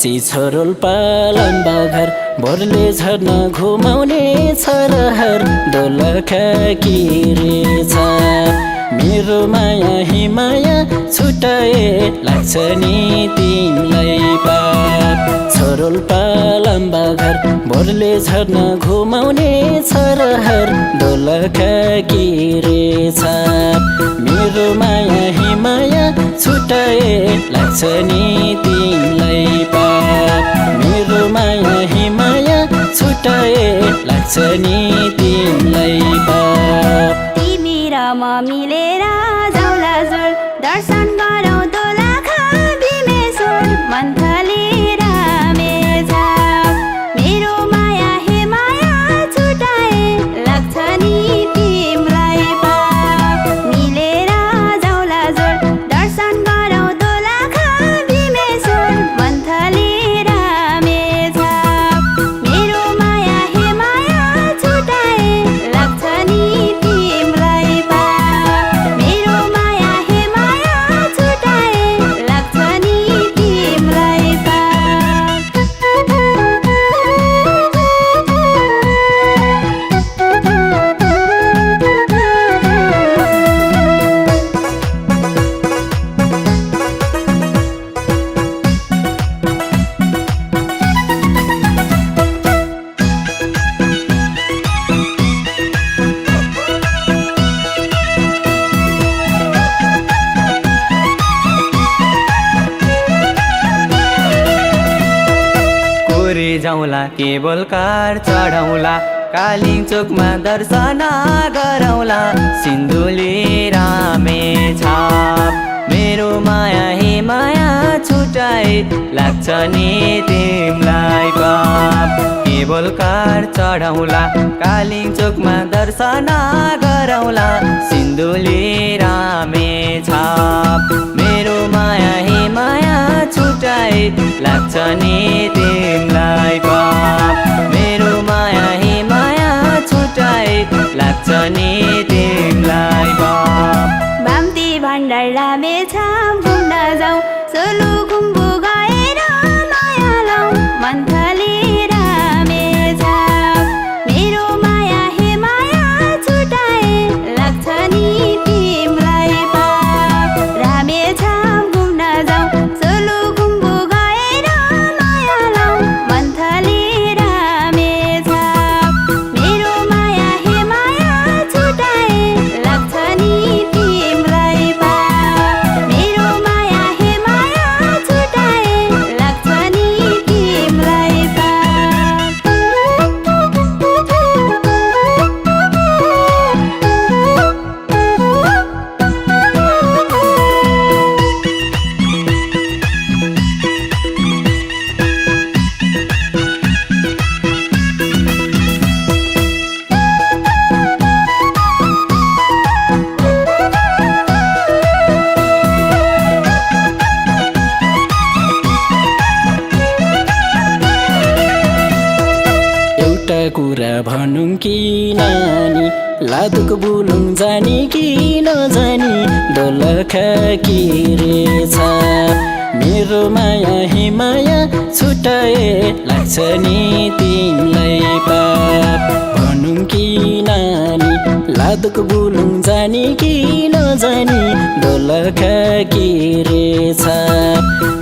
बच्ची छोरोल पालम्बा घर भोरले झर्न घुमाउने छरहर दोलखा किरेछ मेरो माया हिमाया छुटाए लाग्छ नि तिमीलाई पाप छोरोल पालम्बा घर भोरले झर्न घुमाउने छरहर दोलखा किरेछ मेरो माया हिमाया छुटाए लाग्छ नि तिमीलाई पाप मेरो माया हिमाया छुटाए लाग्छ नि तिमीलाई पाप तिमी र म मिलेर जाउँला जोर दर्शन गरौँ दोलखा भीमेश्वर मन्थली रामेछाप मेरो माया हिमाया छुटाए लाग्छ नि तिमीलाई पाप मिलेर जाउँला जोर दर्शन गरौँ दोलखा भीमेश्वर मन्थली रामेछाप मेरो माया हिमाया छुटाए लाग्छ नि तिमीलाई पाप मेरो माया हिमाया छुटाए लाग्छ नि तिमीलाई पाप कोरे जाउँला केवल कार चढाउँला कालिङ चोकमा दर्शन गरौँला सिन्धुली रामेछाप मेरो माया हिमाया छुटाए लाग्छ नि तिमीलाई पाप केवल कार चढाउँला कालिङ चोकमा दर्शन गरौँला सिन्धुली रामेछाप मेरो माया हिमाया छुटाए लाग्छ नि तिमीलाई पाप मेरो माया हिमाया छुटाए लाग्छ नि तिमीलाई पाप भाम्ती भण्डार रामेछाप घुम्न जाउँ सोलुखुम्बु गएर माया लाउँ मन्थली रामेछाप मेरो माया हिमाया छुटाए लाग्छ नि तिमीलाई पाप रामेछाप घुम्न जाउँ सोलुखुम्बु गएर माया लाउँ मन्थली रामेछाप मेरो माया हिमाया छुटाए लाग्छ नि तिमीलाई पाप मेरो माया हिमाया छुटाए लाग्छ नि तिमीलाई पाप एउटा कुरा भनौँ कि नानी लादुक बुलुङ जानी कि नजानी दोलखा किरेछ मेरो माया हिमाया छुटाए लाग्छ नि तिमीलाई पाप भनौँ कि नानी लादुक बुलुङ जानी कि नजानी दोलखा किरेछ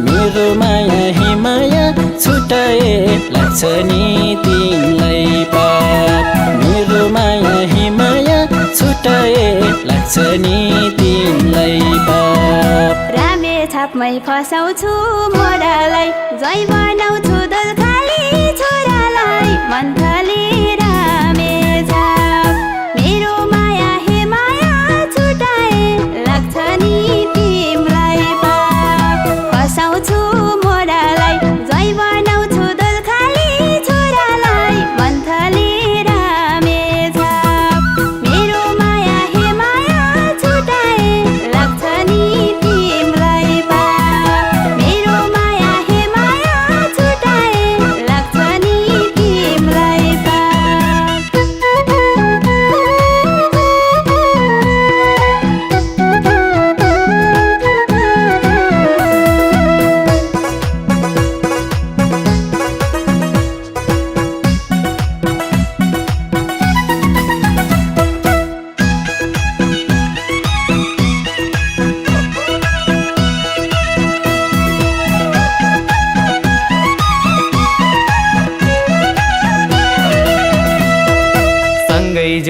मेरो माया हिमाया छुटाए लाग्छ नि तिमीलाई पाप मेरो माया हिमाया छुटाए लाग्छ नि तिमीलाई पाप रामेछापमै फसाउँछु मोरालाई जय बनाउँछु दोलखाली छोरालाई मन्थली रामेछाप मेरो माया हिमाया छुटाए लाग्छ नि तिमीलाई पाप फसाउँछु मोरालाई जय बनाउँछु दोलखाली छोरालाई मन्थली रामेछाप मेरो माया हिमाया छुटाए लाग्छ नि तिमीलाई पाप मेरो माया हिमाया छुटाए लाग्छ नि तिमीलाई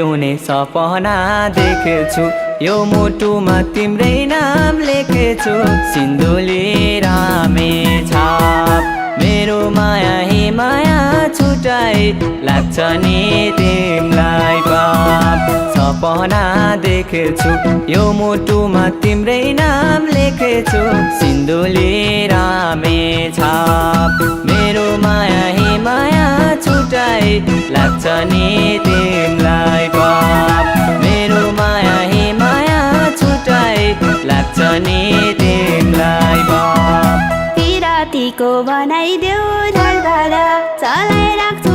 जिउने सपना देखेछु यो मुटुमा तिम्रै नाम लेखेछु सिन्धुली रामे छाप मेरो माया हे माया छुटाए लाग्छ नि तिमलाई पाप सपना देखेछु यो मुटुमा तिम्रै नाम लेखेछु सिन्धुली रामे छाप मेरो माया हे माया छुटाए लाग्छ नि तिमलाई पाप मेरो माया हे माया छुटाए लाग्छ नि तिमलाई पाप किरातीको बनाइदेऊ ढलढल चलाइराख्छ